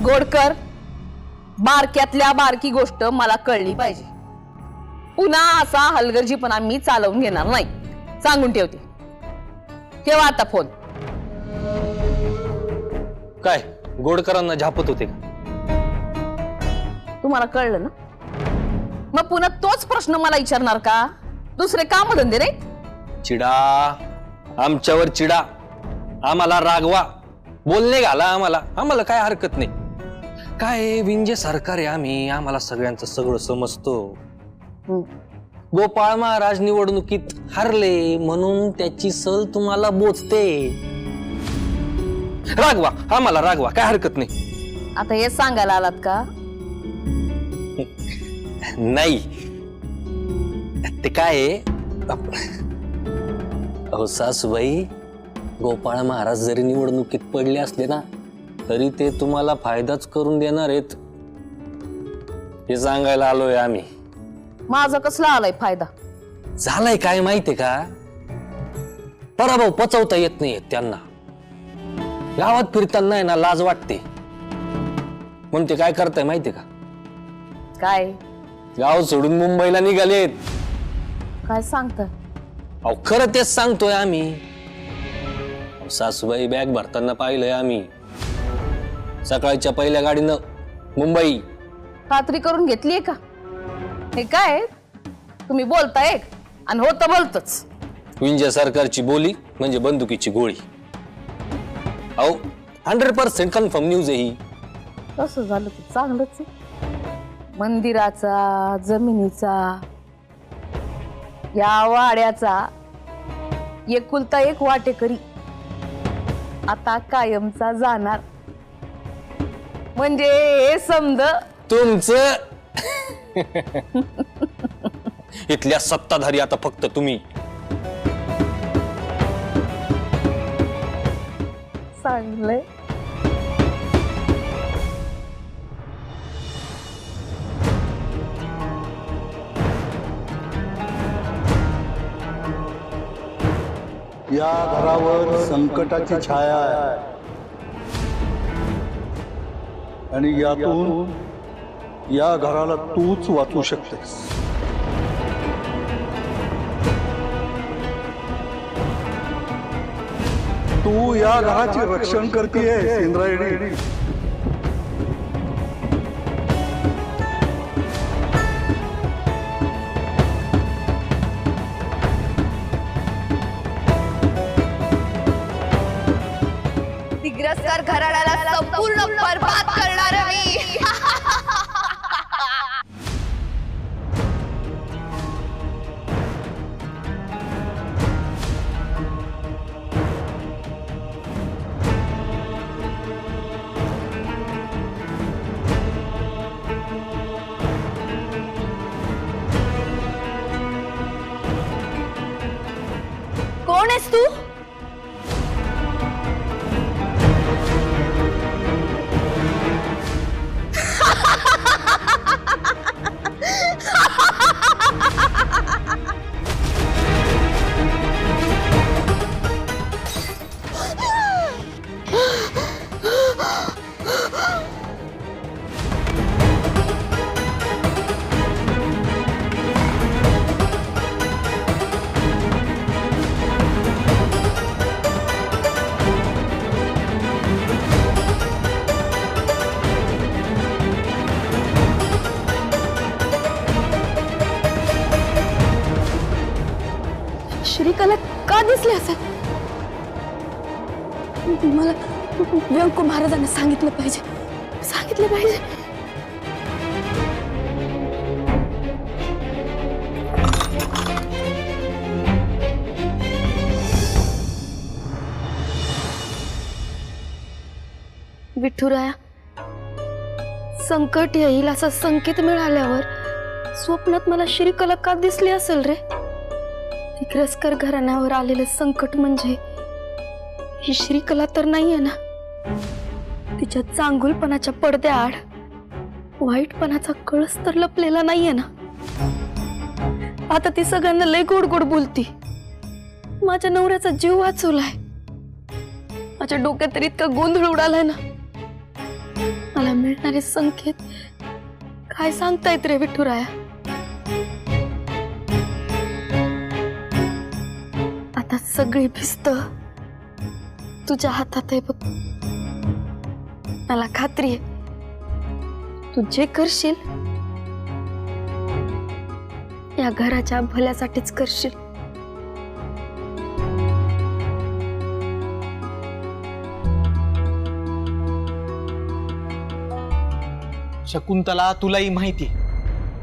गोडकर, बारक्यातल्या बारकी गोष्ट मला कळली पाहिजे. पुन्हा असा हलगर्जीपणा मी चालवून घेणार नाही, सांगून ठेवते. ठेवा आता फोन. काय गोडकरांना झापत होते का? तुम्हाला कळलं ना? मग पुन्हा तोच प्रश्न मला विचारणार का? दुसरे काम धंदे नाही? चिडा, आमच्यावर चिडा, आम्हाला रागवा, बोलणे घाला, आम्हाला काय हरकत नाही. काय विंजे सरकार आहे आम्ही, आम्हाला सगळ्यांचं सगळं समजतो. गोपाळ महाराज निवडणुकीत हरले म्हणून त्याची सल तुम्हाला बोचते. रागवा, आम्हाला रागवा, काय हरकत नाही. आता हे सांगायला आलात का? नाही, ते काय अहो सासूबाई, गोपाळ महाराज जरी निवडणुकीत पडले असले ना तरी ते तुम्हाला फायदाच करून देणार आहेत, हे सांगायला आलोय आम्ही. माझा कसला आलाय फायदा? झालाय काय माहितीये का? पराभव पचवता येत नाहीये त्यांना. गावात फिरताना ना लाज वाटते म्हणून ते काय करताय माहितीये का? काय गाव सोडून मुंबईला निघालेत. काय सांगताय? अहो खरं तेच सांगतोय आम्ही. सासूबाई बॅग भरताना पाहिलंय आम्ही. सकाळच्या पहिल्या गाडीनं मुंबई. खात्री करून घेतलीये का? हे काय तुम्ही बोलताय आणि होतं बोलतच. विंजे सरकारची बोली म्हणजे बंदुकीची गोळी. अहो 100% कन्फर्म न्यूज आहे ही. कसं झालं तर चांगलंच आहे. मंदिराचा, जमिनीचा, या वाड्याचा एकुलता एक वाटेकरी आता कायमचा जाणार. म्हणजे हे समज तुमचं इथल्या सत्ताधारी आता फक्त तुम्ही. चांगलंय. या घरावर संकटाची छाया आहे आणि यातून या घराला तूच वाचू शकतेस. तू या घराचे रक्षण करतेस इंद्रायणी. दिग्रसकर घराण्याला संपूर्ण बरबाद करणार मी. कोण आहेस तू? श्रीकला का दिसले असेल? मला व्यंको महाराजांना सांगितलं पाहिजे. विठुराया, संकट येईल असा संकेत मिळाल्यावर स्वप्नात मला श्रीकला का दिसली असेल रे? दिग्रसकर घराण्यावर आलेले संकट म्हणजे ही श्रीकला तर नाहीये ना? तिच्या चांगुलपणाच्या पडद्याआड वाईटपणाचा कळस तर लपलेला नाहीये ना? आता ती सगळ्यांना लय गोड गोड बोलती. माझ्या नवऱ्याचा जीव वाचवलाय. माझ्या डोक्यात तर इतका गोंधळ उडालाय ना, मला मला मिळणारे संकेत काय सांगतायत रे विठुराया? आता सगळी भिस्त तुझ्या हातात आहे बघ. मला खात्री आहे तू जे करशील या घराच्या भल्यासाठीच करशील. शकुंतला, तुलाही माहिती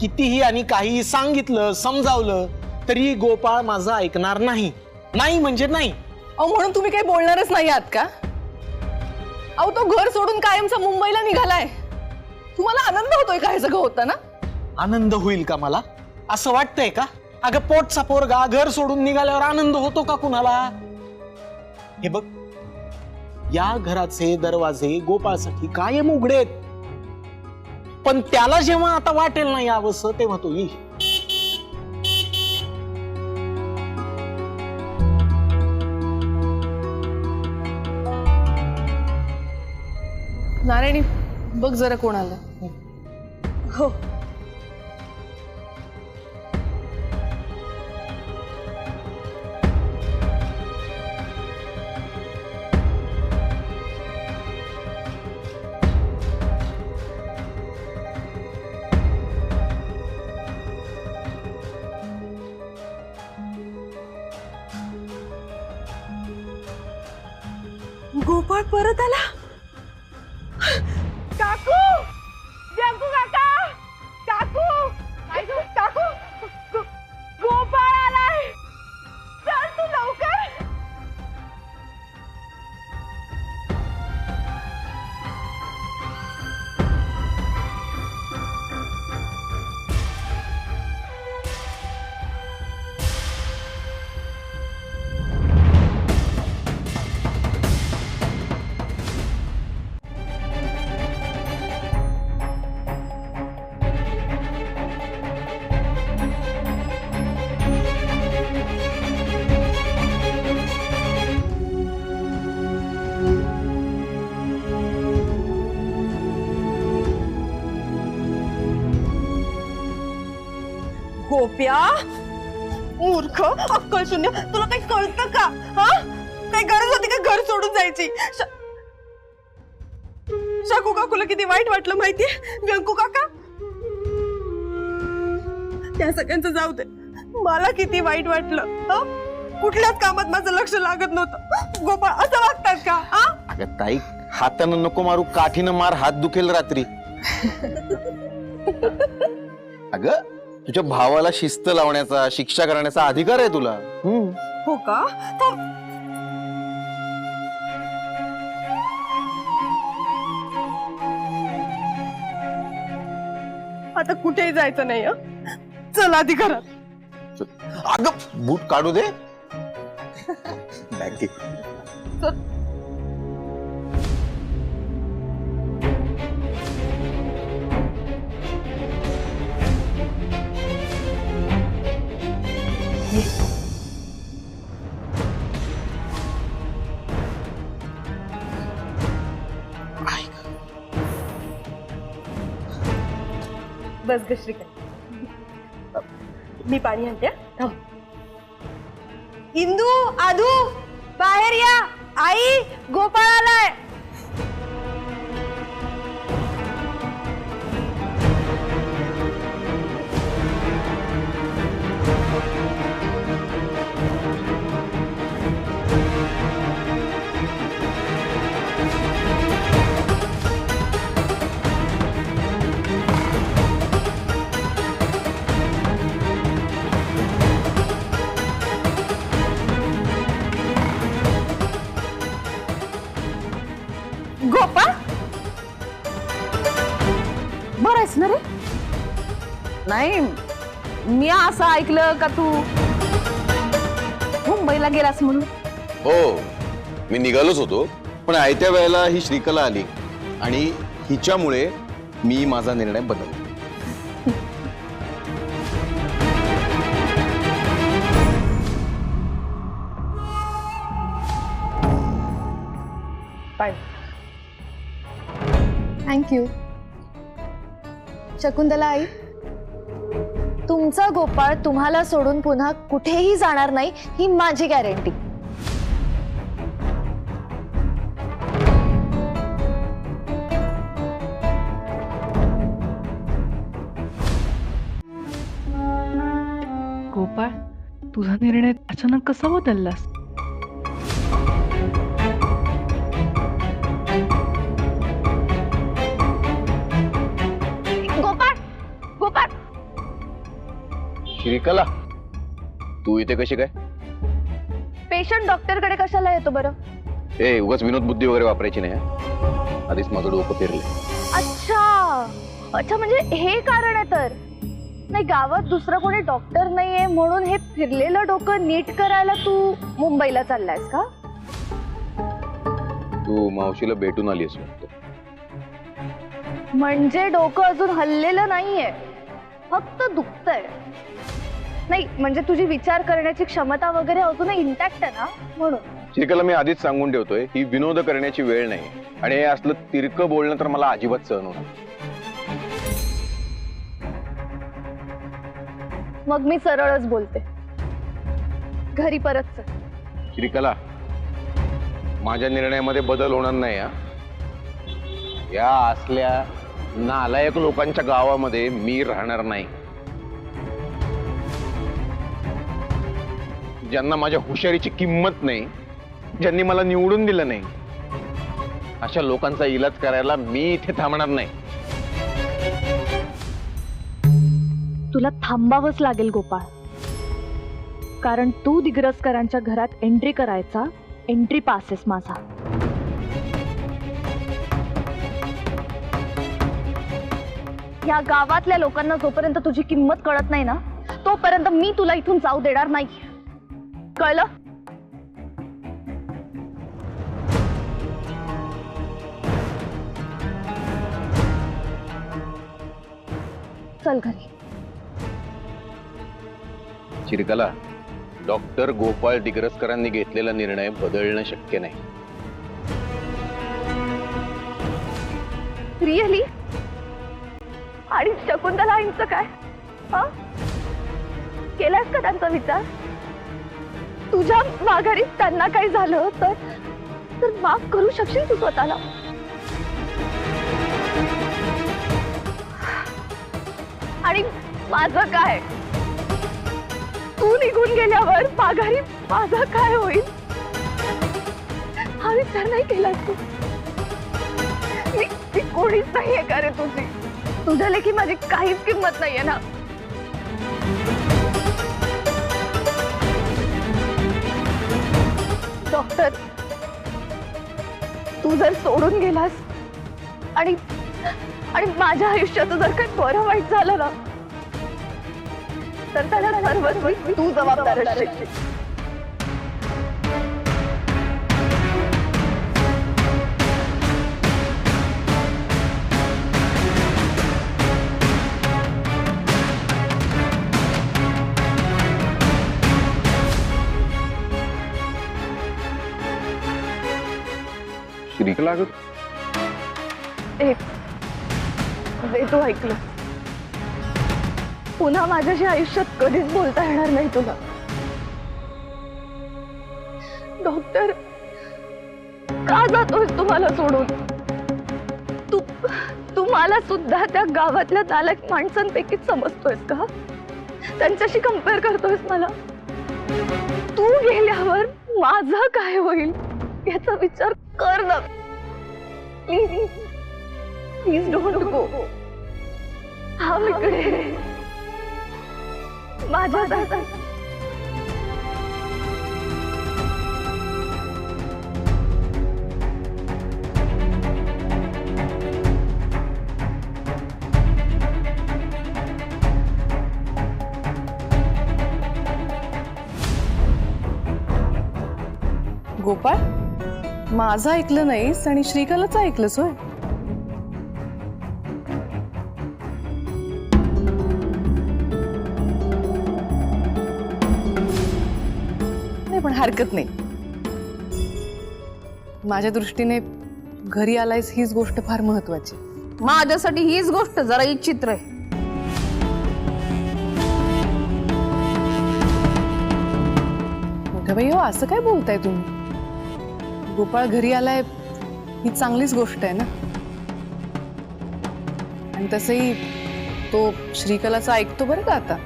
कितीही आणि काहीही सांगितलं समजावलं तरी गोपाळ माझं ऐकणार नाही. नाही म्हणजे नाही. अहो म्हणून तुम्ही काही बोलणारच नाही आहात का? अहो तो घर सोडून कायमचा मुंबईला निघालाय. तुम्हाला आनंद होतोय का हे सगळं होताना? आनंद होईल का मला असं वाटतंय का? अगं पोटचा पोरगा घर सोडून निघाल्यावर आनंद होतो का कुणाला? हे बघ, या घराचे दरवाजे गोपाळसाठी कायम उघडे आहेत. पण त्याला जेव्हा आता वाटेल नाही यावंसं तेव्हा तो येईल. नारायणी बघ जरा कोण आलं. हो गोपाळ परत आला. काकू, जंकू काका, काकू, काकू, गोपाळ आलाय. चल तू लवकर. गोप्या, मूर्ख, अक्कल शून्य, तुला काही कळतं का? हा, काही गरज होती का घर सोडून जायची? शकू काकूला किती वाईट वाटलं माहितीये? व्यंकू काका, त्या सगळ्यांचं जाऊ दे, मला किती वाईट वाटलं. कुठल्याच कामात माझं लक्ष लागत नव्हतं. गोपाळ असं वागतात का? अगं ताई, हातानं नको मारू, काठीनं मार, हात दुखेल रात्री. अगं तुझ्या भावाला शिस्त लावण्याचा, शिक्षा करण्याचा अधिकार आहे तुला. हो का? आता कुठेही जायचं नाही. चल आधी घरात. अगं बूट काढू दे. बॅग घे. बस ग श्रीकांत, मी पाणी आणते. थांब. इंदू, आधू, बाहेर या. आई, गोपाळ आलाय. गोपाळ, बरंच ना रे? नाही, मी असं ऐकलं का तू मुंबईला गेलास म्हणून. हो, मी निघालोच होतो, पण आयत्या वेळेला ही श्रीकला आली आणि हिच्यामुळे मी माझा निर्णय बदलला. थँक्यू. शकुंतला आई, तुमचा गोपाळ तुम्हाला सोडून पुन्हा कुठेही जाणार नाही ही माझी गॅरंटी. गोपाळ, तुझा निर्णय अचानक कसा बदललास? गोपाळ, गोपाळ, श्रीकला, तू इथे कशी काय? पेशंट डॉक्टरकडे कशाला येतो बरं? ए, उगाच विनोद बुद्धी वगैरे वापरायची नाही हं? आधीच माझं डोकं फिरले. अच्छा अच्छा, म्हणजे हे कारण आहे तर. नाही, गावात दुसरा कोणी डॉक्टर नाहीये म्हणून हे फिरलेलं डोकं नीट करायला तू मुंबईला चाललायस का? तू मावशीला भेटून आली असं वाटतं. म्हणजे डोकं अजून हललेलं नाहीये, फक्त दुखतंय. नाही म्हणजे तुझी विचार करण्याची क्षमता वगैरे अजूनही इंटॅक्ट आहे ना, म्हणून. श्रीकला, मी आधीच सांगून ठेवतोय, ही विनोद करण्याची वेळ नाही आणि हे असलं तिरकं बोलणं तर मला अजिबात सहन होणार. मग मी सरळच बोलते, घरी परत चल. श्रीकला, माझ्या निर्णयामध्ये बदल होणार नाही हा. या असल्या नालायक लोकांच्या गावामध्ये मी राहणार नाही. ज्यांना माझ्या हुशारीची किंमत नाही, ज्यांनी मला निवडून दिलं नाही, अशा लोकांचा इलाज करायला मी इथे थांबणार नाही. तुला थांबावंच लागेल गोपाळ, कारण तू दिग्रसकरांच्या घरात एंट्री करायचा एंट्री पास आहेस माझा. या गावातल्या लोकांना जोपर्यंत तुझी किंमत कळत नाही ना, तोपर्यंत मी तुला इथून जाऊ देणार नाही. कळलं? चल घरी. श्रीकला, डॉक्टर गोपाळ दिग्रसकरांनी घेतलेला निर्णय बदलणं शक्य नाही. रिअली? आणि शकुंतलाईंचं काय? केलास का त्यांचा विचार? तुझ्या माघारी त्यांना काही झालं तर माफ करू शकशील तू स्वतःला? आणि माझं काय? तू निघून गेल्यावर माघारी माझा काय होईल हा विचार नाही केलास तू? मी कोणीच नाहीये का रे तुझी? तुझ्या लेखी माझी काहीच किंमत नाहीये ना. डॉक्टर, तू जर सोडून गेलास आणि माझ्या आयुष्याचं जर काही बरं वाईट झालं ना, तर त्याला सर्व तू जबाबदार असशील. श्रीकला, जे तू ऐकलं, पुन्हा माझ्याशी आयुष्यात कधीच बोलता येणार नाही तुला. डॉक्टर, का जातोस तुम्हाला सोडून? तू मला सुद्धा त्या गावातल्या नालायक माणसांपैकीच समजतोयस का? त्यांच्याशी कम्पेअर करतोयस मला? तू गेल्यावर माझं काय होईल याचा विचार कर ना. Please please don't go. हा इकडे माझ्या दादा. गोपाळ, माझं ऐकलं नाहीस आणि श्रीकलाचं ऐकलंस होय? नाही, पण हरकत नाही. माझ्या दृष्टीने घरी आलायस हीच गोष्ट फार महत्वाची. माझ्यासाठी हीच गोष्ट जरा विचित्र आहे. मोठ्या बाई हो, असं काय बोलताय तुम्ही? गोपाळ घरी आलाय ही चांगलीच गोष्ट आहे ना. आणि तसंही तो श्रीकलाचं ऐकतो बरं का आता.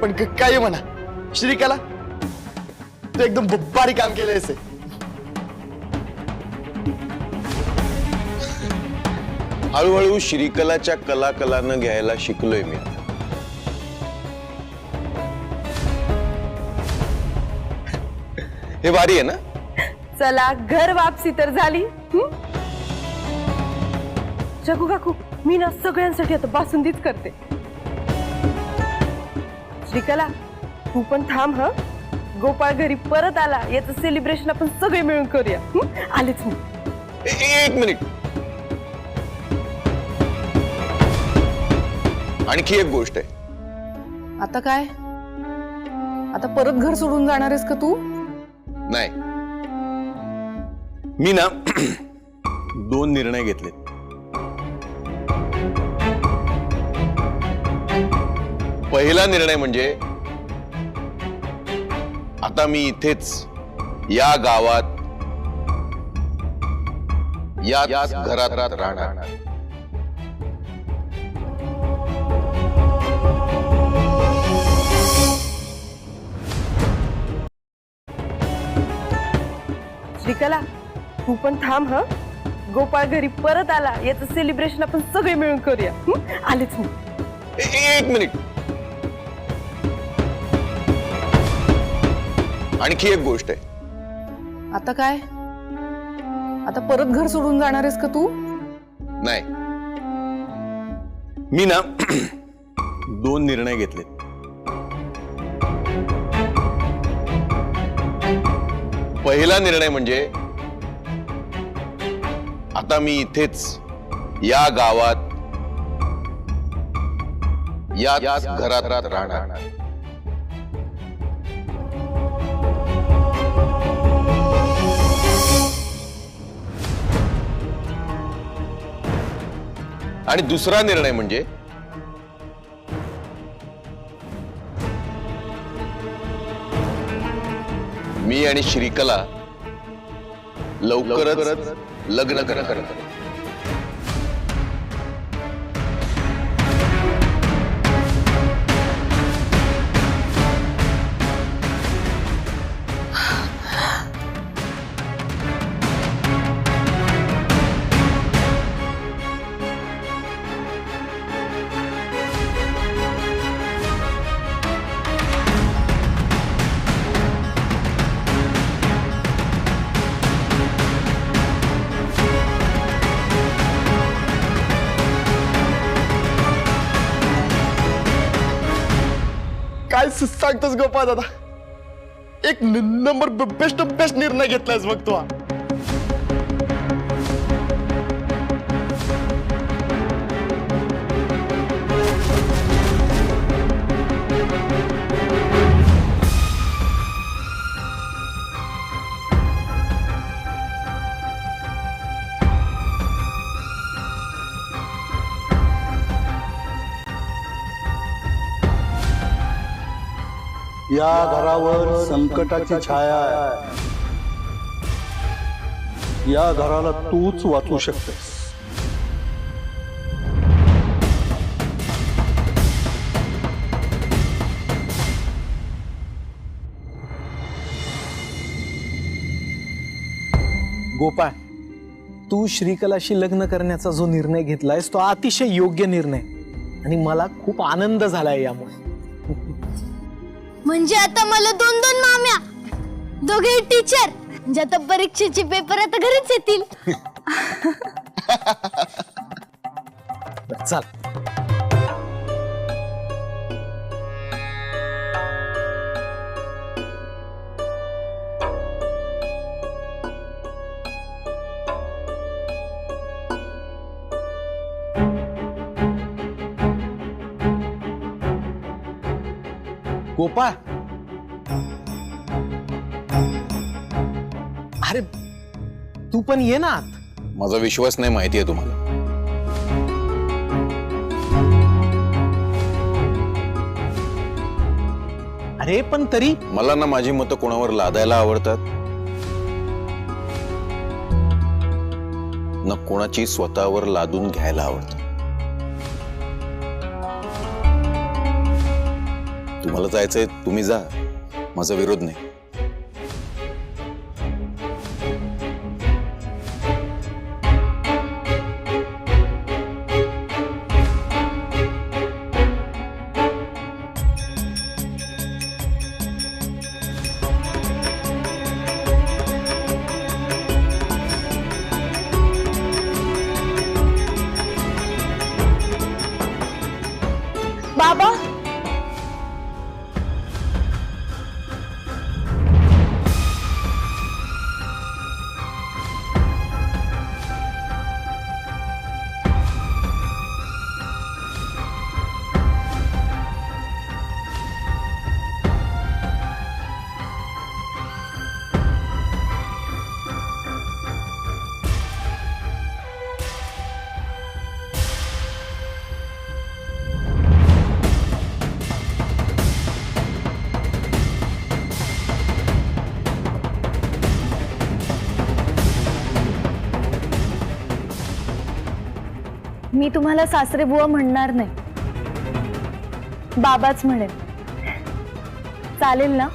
पण काही म्हणा, श्रीकला तू एकदम भारी काम केलंयस. हळूहळू श्रीकलाच्या कलाकलानं घ्यायला शिकलोय मी. हे भारी आहे ना. चला घर वापसी तर झाली. जगू काकू, मी ना सगळ्यांसाठी आता बासुंदीच करते. श्रीकला तू पण थांब हा. गोपाळ घरी परत आला याचं सेलिब्रेशन आपण सगळे मिळून करूया. आलेच मी. एक मिनिट. आणखी एक गोष्ट आहे. आता काय? आता परत घर सोडून जाणार आहेस का तू? नाही, मी ना 2 निर्णय घेतले. पहिला निर्णय म्हणजे आता मी इथेच या गावात याच घरात राहणार. श्रीकला तू पण थांब हा. गोपाळ घरी परत आला याचं सेलिब्रेशन आपण सगळे मिळून करूया. आलेच मी. एक मिनिट. आणखी एक गोष्ट आहे. आता काय? आता परत घर सोडून जाणार आहेस का तू? नाही, मी ना 2 निर्णय घेतले. पहिला निर्णय म्हणजे आता मी इथेच या गावात याच घरात राहणार. आणि दुसरा निर्णय म्हणजे मी आणि श्रीकला लवकरच लग्न करणार. काय सांगतोस गोपाळ दादा? एक नंबर बेस्ट निर्णय घेतलायस बघ तू. या घरावर संकटाची छाया आहे. या घराला तूच वाचवू शकतेस. गोपाळ, तू श्रीकलाशी लग्न करण्याचा जो निर्णय घेतलायस तो अतिशय योग्य निर्णय आणि मला खूप आनंद झालाय यामुळे. म्हणजे आता मला 2-2 माम्या, दोघे टीचर. म्हणजे आता परीक्षेचे पेपर आता घरीच येतील. चल. गोपाळ, अरे तू पण ये ना आत. माझा विश्वास नाही, माहिती आहे तुम्हाला. अरे पण तरी मला ना माझी मतं कोणावर लादायला आवडतात, ना कोणाची स्वतःवर लादून घ्यायला आवडतात. तुम्हाला जायचंय तुम्ही जा, माझा विरोध नाही. बाबा, मी तुम्हाला सासरे बुवा म्हणणार नाही, बाबाच म्हणेल. चालेल ना?